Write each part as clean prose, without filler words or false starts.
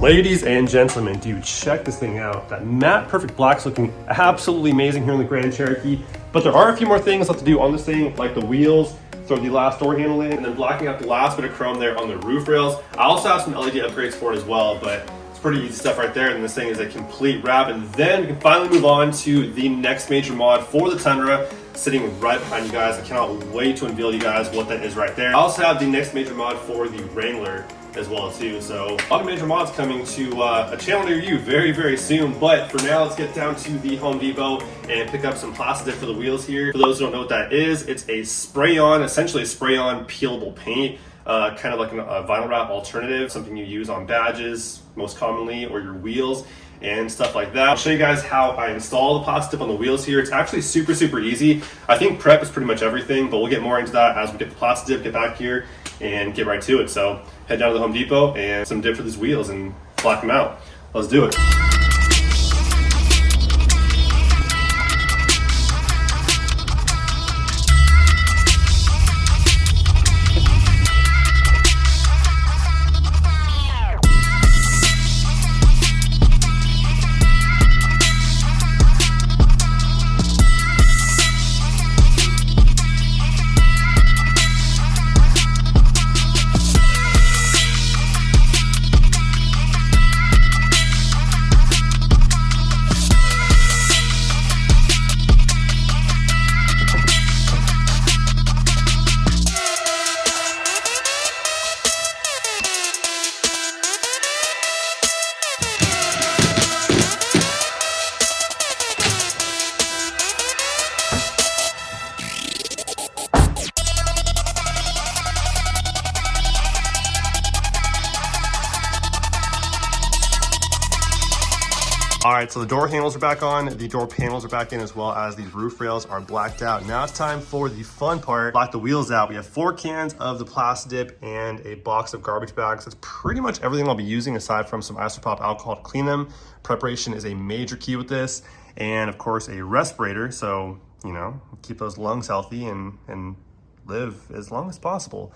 Ladies and gentlemen, dude, check this thing out. That matte perfect black's looking absolutely amazing here in the Grand Cherokee. But there are a few more things left to do on this thing, like the wheels, throw the last door handle in, and then blacking out the last bit of chrome there on the roof rails. I also have some LED upgrades for it as well, but it's pretty easy stuff right there. And this thing is a complete wrap. And then we can finally move on to the next major mod for the Tundra, sitting right behind you guys. I cannot wait to unveil you guys what that is right there. I also have the next major mod for the Wrangler as well too. So a lot of major mods coming to a channel near you very, very soon. But for now, let's get down to the Home Depot and pick up some plastic for the wheels here. For those who don't know what that is, it's a spray-on, essentially a spray-on peelable paint, kind of like a vinyl wrap alternative, something you use on badges most commonly, or your wheels and stuff like that. I'll show you guys how I install the plastic dip on the wheels here. It's actually super, super easy. I think prep is pretty much everything, but we'll get more into that as we get the plastic dip, get back here, and get right to it. So head down to the Home Depot and some dip for these wheels and black them out. Let's do it. All right, so the door handles are back on, the door panels are back in, as well as these roof rails are blacked out. Now it's time for the fun part, black the wheels out. We have 4 cans of the plastic dip and a box of garbage bags. That's pretty much everything I'll be using aside from some isopropyl alcohol to clean them. Preparation is a major key with this. And of course a respirator, so, you know, keep those lungs healthy and live as long as possible.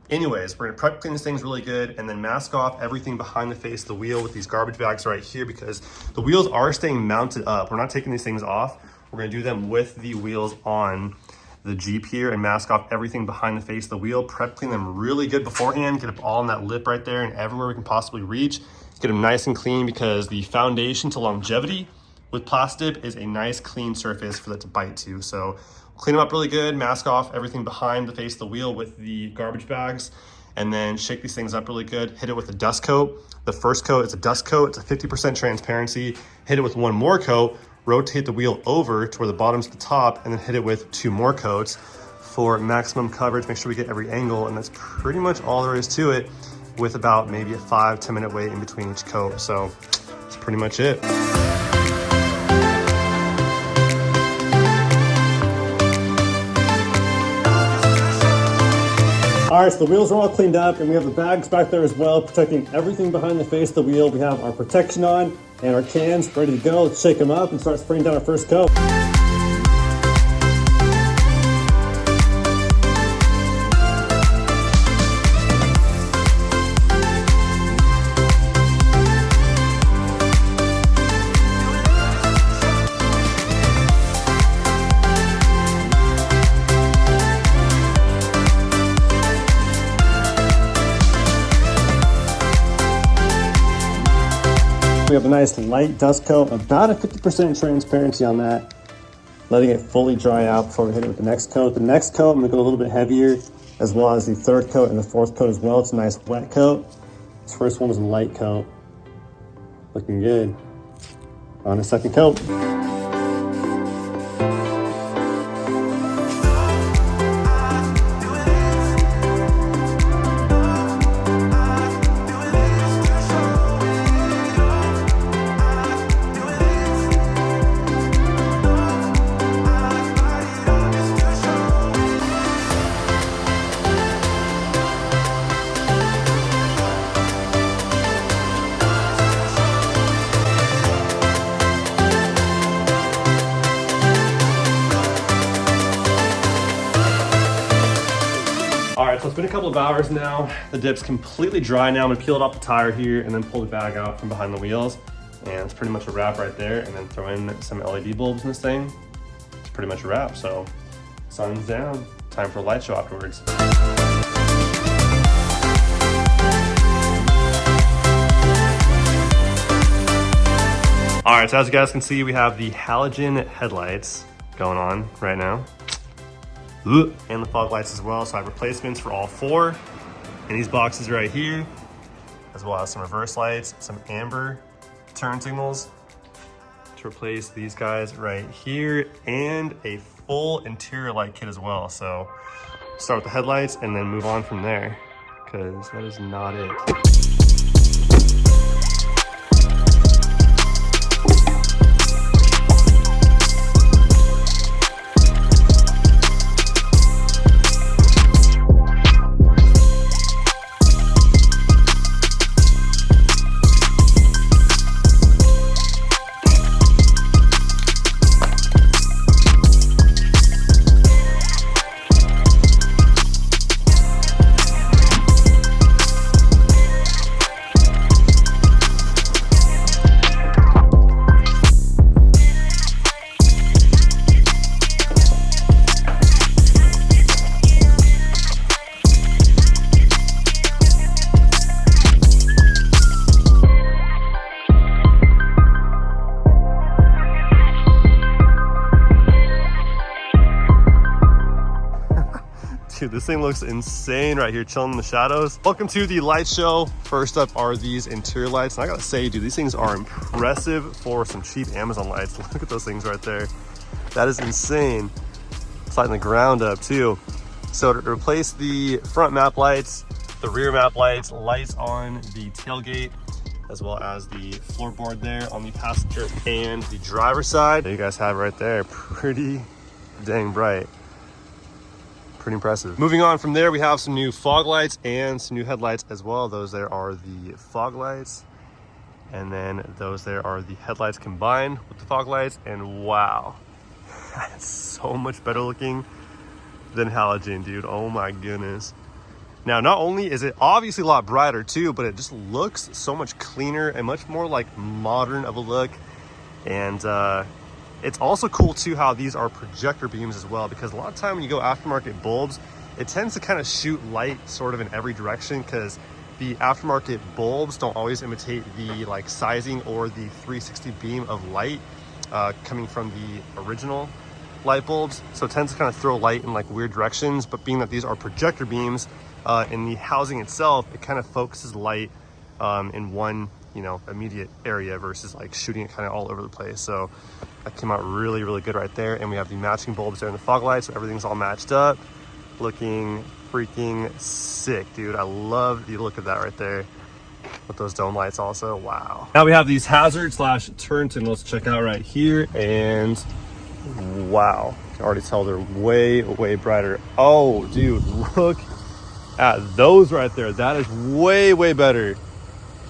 Anyways, we're gonna prep clean these things really good and then mask off everything behind the face of the wheel with these garbage bags right here, because the wheels are staying mounted up. We're not taking these things off. We're gonna do them with the wheels on the Jeep here and mask off everything behind the face of the wheel. Prep clean them really good beforehand, get up all on that lip right there and everywhere we can possibly reach. Get them nice and clean, because the foundation to longevity with plastic dip is a nice clean surface for that to bite to. So clean them up really good, mask off everything behind the face of the wheel with the garbage bags, and then shake these things up really good. Hit it with a dust coat. The first coat is a dust coat. It's a 50% transparency. Hit it with 1 more coat, rotate the wheel over to where the bottom's at the top, and then hit it with 2 more coats for maximum coverage. Make sure we get every angle, and that's pretty much all there is to it, with about maybe a 5-10 minute wait in between each coat. So that's pretty much it. All right, so the wheels are all cleaned up and we have the bags back there as well, protecting everything behind the face of the wheel. We have our protection on and our cans ready to go. Let's shake them up and start spraying down our first coat. We have a nice light dust coat, about a 50% transparency on that, letting it fully dry out before we hit it with the next coat. The next coat, I'm gonna go a little bit heavier, as well as the 3rd coat and the 4th coat as well. It's a nice wet coat. This first one was a light coat. Looking good. On a 2nd coat. been a couple of hours now. The dip's completely dry now. I'm gonna peel it off the tire here and then pull the bag out from behind the wheels. And it's pretty much a wrap right there. And then throw in some LED bulbs in this thing. It's pretty much a wrap. So sun's down, time for a light show afterwards. All right, so as you guys can see, we have the halogen headlights going on right now. And the fog lights as well. So I have replacements for all four in these boxes right here, as well as some reverse lights, some amber turn signals to replace these guys right here, and a full interior light kit as well. So start with the headlights and then move on from there, because that is not it. Dude, this thing looks insane right here, chilling in the shadows. Welcome to the light show. First up are these interior lights. And I gotta say, dude, these things are impressive for some cheap Amazon lights. Look at those things right there. That is insane. It's lighting the ground up too. So to replace the front map lights, the rear map lights, lights on the tailgate, as well as the floorboard there on the passenger and the driver side. There you guys have it right there. Pretty dang bright. Pretty impressive. Moving on from there, we have some new fog lights and some new headlights as well. Those there are the fog lights, and then those there are the headlights combined with the fog lights. And wow, that's so much better looking than halogen, dude. Oh my goodness. Now, not only is it obviously a lot brighter too, but it just looks so much cleaner and much more like modern of a look. And it's also cool too how these are projector beams as well, because a lot of time when you go aftermarket bulbs, it tends to kind of shoot light sort of in every direction, because the aftermarket bulbs don't always imitate the like sizing or the 360 beam of light coming from the original light bulbs. So it tends to kind of throw light in like weird directions, but being that these are projector beams in the housing itself, it kind of focuses light in one, you know, immediate area versus like shooting it kind of all over the place. So that came out really, really good right there. And we have the matching bulbs there in the fog lights, so everything's all matched up, looking freaking sick, dude. I love the look of that right there with those dome lights also. Wow. Now we have these hazard slash turn signals to check out right here, and wow, you can already tell they're way, way brighter. Oh, dude, look at those right there. That is way, way better.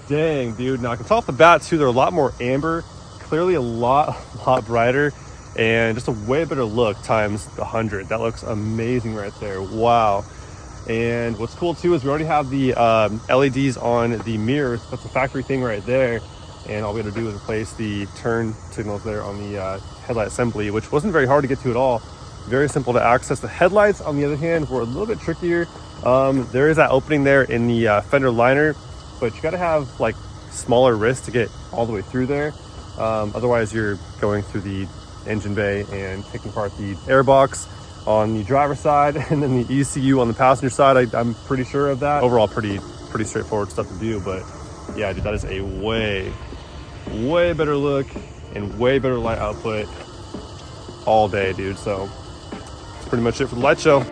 Dang, dude. Now I can tell off the bat too, they're a lot more amber, clearly a lot brighter, and just a way better look times 100. That looks amazing right there. Wow. And what's cool too is we already have the LEDs on the mirrors. That's a factory thing right there. And all we had to do was replace the turn signals there on the headlight assembly, which wasn't very hard to get to at all. Very simple to access. The headlights, on the other hand, were a little bit trickier. There is that opening there in the fender liner, but you got to have like smaller wrists to get all the way through there. Otherwise you're going through the engine bay and taking apart the airbox on the driver's side, and then the ECU on the passenger side. I'm pretty sure of that. Overall, pretty straightforward stuff to do, but yeah, dude, that is a way better look and way better light output all day, dude. So that's pretty much it for the light show.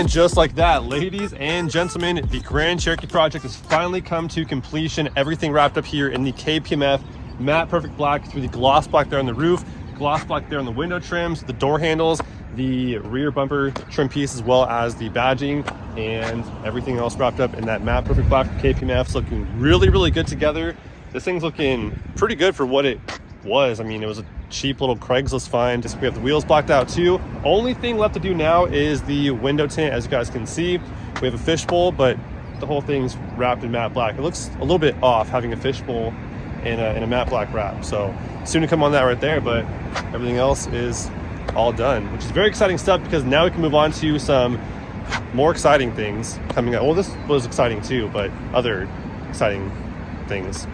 And just like that, ladies and gentlemen, the Grand Cherokee project has finally come to completion. Everything wrapped up here in the KPMF matte perfect black through the gloss black there on the roof, gloss black there on the window trims, the door handles, the rear bumper trim piece, as well as the badging, and everything else wrapped up in that matte perfect black KPMF. It's looking really, really good together. This thing's looking pretty good for what it was. I mean, it was a cheap little Craigslist find. Just we have the wheels blacked out too. Only thing left to do now is the window tint. As you guys can see, we have a fishbowl, but the whole thing's wrapped in matte black. It looks a little bit off having a fishbowl in a matte black wrap, so soon to come on that right there, but everything else is all done, which is very exciting stuff, because now we can move on to some more exciting things coming up. Well, this was exciting too, but other exciting things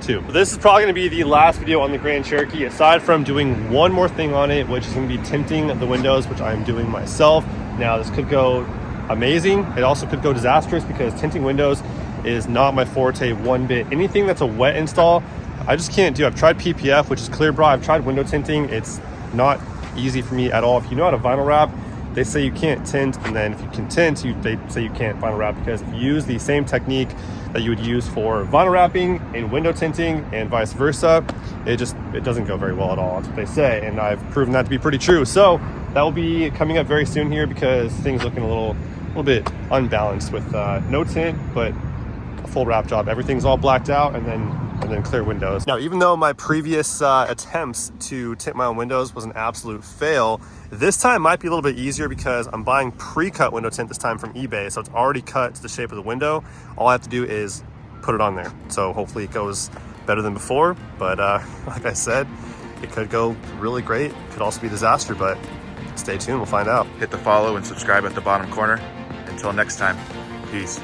too. But this is probably going to be the last video on the Grand Cherokee, aside from doing one more thing on it, which is going to be tinting the windows, which I'm doing myself. Now, this could go amazing. It also could go disastrous, because tinting windows is not my forte one bit. Anything that's a wet install, I just can't do. I've tried PPF, which is clear bra. I've tried window tinting. It's not easy for me at all. If you know how to vinyl wrap, they say you can't tint, and then if you can tint, they say you can't vinyl wrap, because if you use the same technique that you would use for vinyl wrapping in window tinting and vice versa, it doesn't go very well at all. That's what they say, and I've proven that to be pretty true. So that will be coming up very soon here, because things looking a little bit unbalanced with no tint, but a full wrap job. Everything's all blacked out, and then clear windows. Now, even though my previous attempts to tint my own windows was an absolute fail, this time might be a little bit easier, because I'm buying pre-cut window tint this time from eBay, so it's already cut to the shape of the window. All I have to do is put it on there, so hopefully it goes better than before. But like I said, it could go really great, could also be a disaster, but stay tuned, we'll find out. Hit the follow and subscribe at the bottom corner. Until next time, peace.